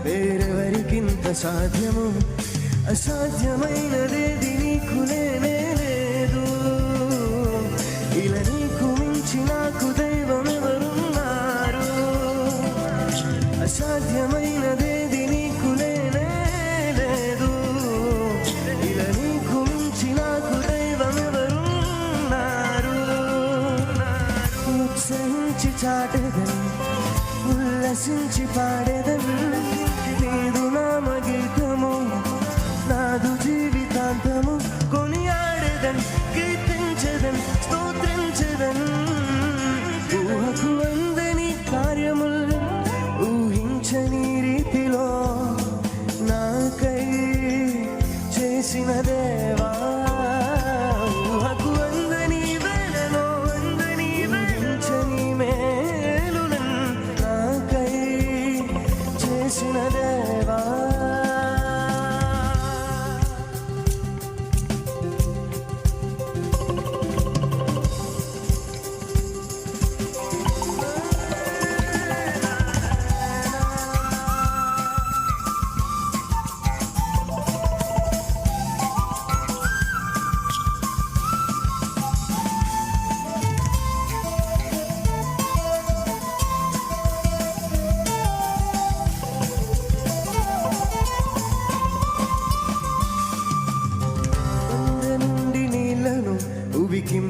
వేరెవరికింత సాధ్యము అసాధ్యమైనదేది నీకు లేనే లేదు ఇలా నీకు మించి నాకు దైవం ఎవరున్నారు అసాధ్యమైనదేది నీకు లేనే లేదు ఇలా నీకు మించి నాకు దైవం ఎవరున్నారు ఉత్సహించి చాటెదను ఉల్లసించి పాడెదను నీదు నామగీతము నాదు జీవితాంతము కొనియాడెదన్ కీర్తించెదన్ స్తోత్రించెదన్ ఊహకు అందని కార్యముల్ ఊహించని రీతిలో నాకై చేసిన దేవా ఊహకు అందని వేళలో అందని ఊహించని మేలులన్ నాకై చేసిన దేవా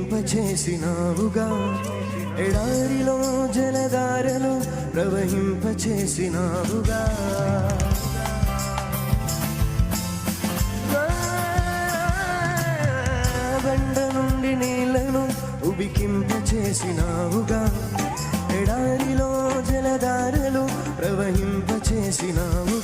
ఉబికింపచేసినావుగా ఎడారిలో జలధారలు ప్రవహింపచేసినావుగా బండ నుండి నీళ్లను ఉబికింపచేసినావుగా ఎడారిలో జలధారలు ప్రవహింపచేసినావు